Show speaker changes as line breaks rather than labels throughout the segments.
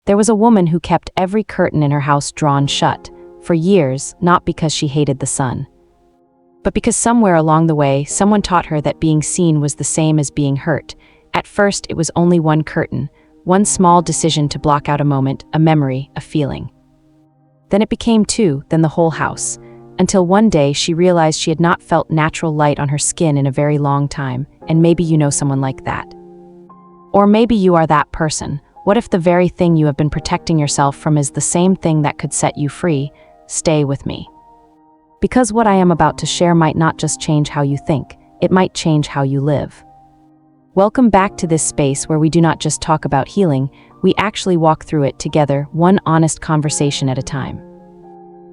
There was a woman who kept every curtain in her house drawn shut, for years, not because she hated the sun, but because somewhere along the way, someone taught her that being seen was the same as being hurt. At first, it was only one curtain, one small decision to block out a moment, a memory, a feeling. Then it became two, then the whole house, until one day she realized she had not felt natural light on her skin in a very long time, and maybe you know someone like that. Or maybe you are that person. What if the very thing you have been protecting yourself from is the same thing that could set you free? Stay with me. Because what I am about to share might not just change how you think, it might change how you live. Welcome back to this space where we do not just talk about healing, we actually walk through it together, one honest conversation at a time.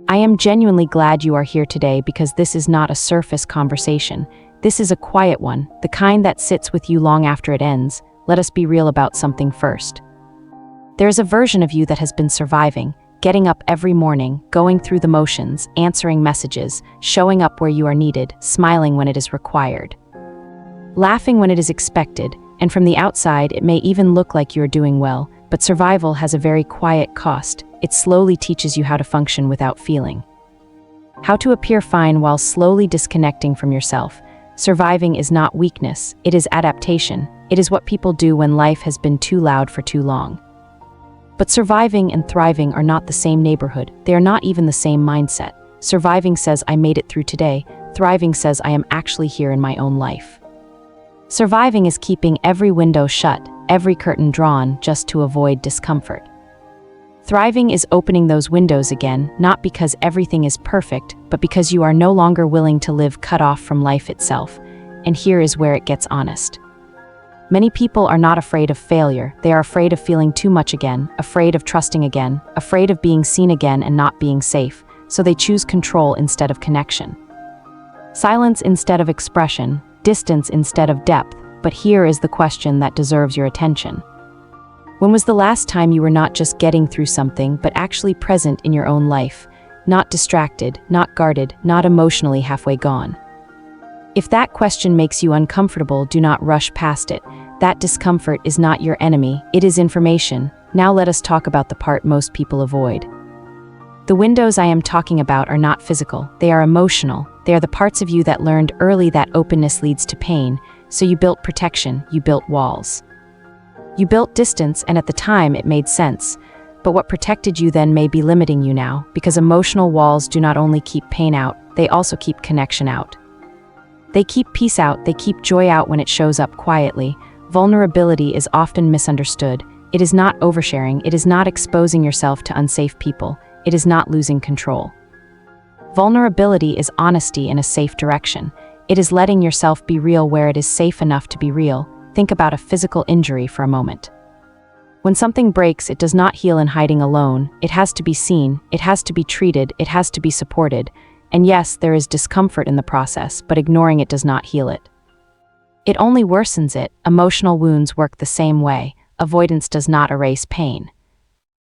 I am genuinely glad you are here today because this is not a surface conversation. This is a quiet one, the kind that sits with you long after it ends. Let us be real about something first. There is a version of you that has been surviving, getting up every morning, going through the motions, answering messages, showing up where you are needed, smiling when it is required, laughing when it is expected, and from the outside it may even look like you are doing well, but survival has a very quiet cost. It slowly teaches you how to function without feeling, how to appear fine while slowly disconnecting from yourself. Surviving is not weakness, it is adaptation. It is what people do when life has been too loud for too long. But surviving and thriving are not the same neighborhood. They are not even the same mindset. Surviving says I made it through today. Thriving says I am actually here in my own life. Surviving is keeping every window shut, every curtain drawn just to avoid discomfort. Thriving is opening those windows again, not because everything is perfect, but because you are no longer willing to live cut off from life itself. And here is where it gets honest. Many people are not afraid of failure. They are afraid of feeling too much again, afraid of trusting again, afraid of being seen again and not being safe, so they choose control instead of connection. Silence instead of expression, distance instead of depth, but here is the question that deserves your attention. When was the last time you were not just getting through something, but actually present in your own life, not distracted, not guarded, not emotionally halfway gone? If that question makes you uncomfortable, do not rush past it. That discomfort is not your enemy, it is information. Now let us talk about the part most people avoid. The windows I am talking about are not physical, they are emotional. They are the parts of you that learned early that openness leads to pain, so you built protection, you built walls. You built distance, and at the time it made sense. But what protected you then may be limiting you now, because emotional walls do not only keep pain out, they also keep connection out. They keep peace out, they keep joy out when it shows up quietly. Vulnerability is often misunderstood. It is not oversharing, it is not exposing yourself to unsafe people, it is not losing control. Vulnerability is honesty in a safe direction. It is letting yourself be real where it is safe enough to be real. Think about a physical injury for a moment. When something breaks, it does not heal in hiding alone. It has to be seen, it has to be treated, it has to be supported. And yes, there is discomfort in the process, but ignoring it does not heal it. It only worsens it. Emotional wounds work the same way. Avoidance does not erase pain.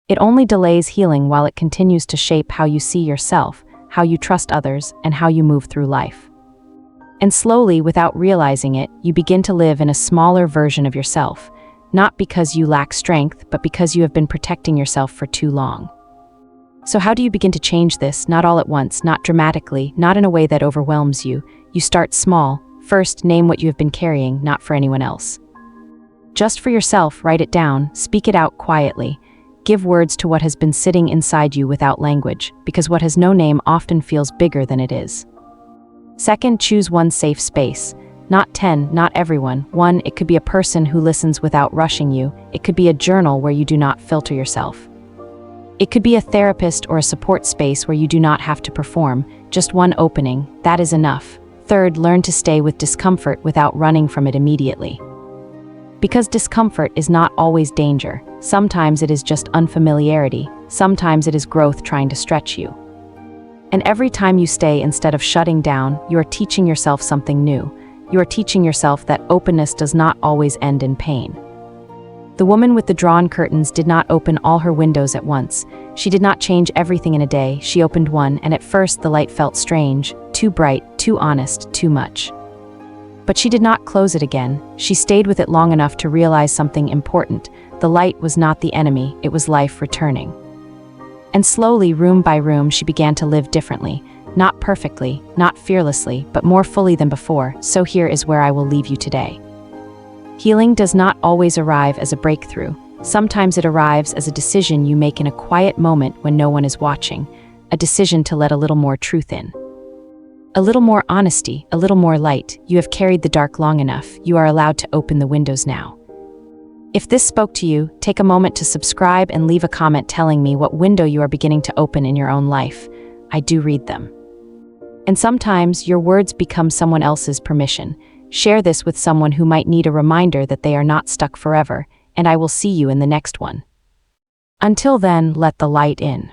It only delays healing while it continues to shape how you see yourself, how you trust others, and how you move through life. And slowly, without realizing it, you begin to live in a smaller version of yourself, not because you lack strength, but because you have been protecting yourself for too long. So how do you begin to change this? Not all at once, not dramatically, not in a way that overwhelms you. You start small. First, name what you have been carrying, not for anyone else. Just for yourself, write it down, speak it out quietly. Give words to what has been sitting inside you without language, because what has no name often feels bigger than it is. Second, choose one safe space. Not 10, not everyone. One, it could be a person who listens without rushing you. It could be a journal where you do not filter yourself. It could be a therapist or a support space where you do not have to perform. Just one opening, that is enough. Third, learn to stay with discomfort without running from it immediately. Because discomfort is not always danger. Sometimes it is just unfamiliarity. Sometimes it is growth trying to stretch you. And every time you stay instead of shutting down, you are teaching yourself something new. You are teaching yourself that openness does not always end in pain. The woman with the drawn curtains did not open all her windows at once. She did not change everything in a day. She opened one, and at first the light felt strange, too bright, too honest, too much. But she did not close it again. She stayed with it long enough to realize something important. The light was not the enemy, it was life returning. And slowly, room by room, she began to live differently. Not perfectly, not fearlessly, but more fully than before. So here is where I will leave you today. Healing does not always arrive as a breakthrough. Sometimes it arrives as a decision you make in a quiet moment when no one is watching, a decision to let a little more truth in. A little more honesty, a little more light. You have carried the dark long enough. You are allowed to open the windows now. If this spoke to you, take a moment to subscribe and leave a comment telling me what window you are beginning to open in your own life. I do read them. And sometimes your words become someone else's permission. Share this with someone who might need a reminder that they are not stuck forever, and I will see you in the next one. Until then, let the light in.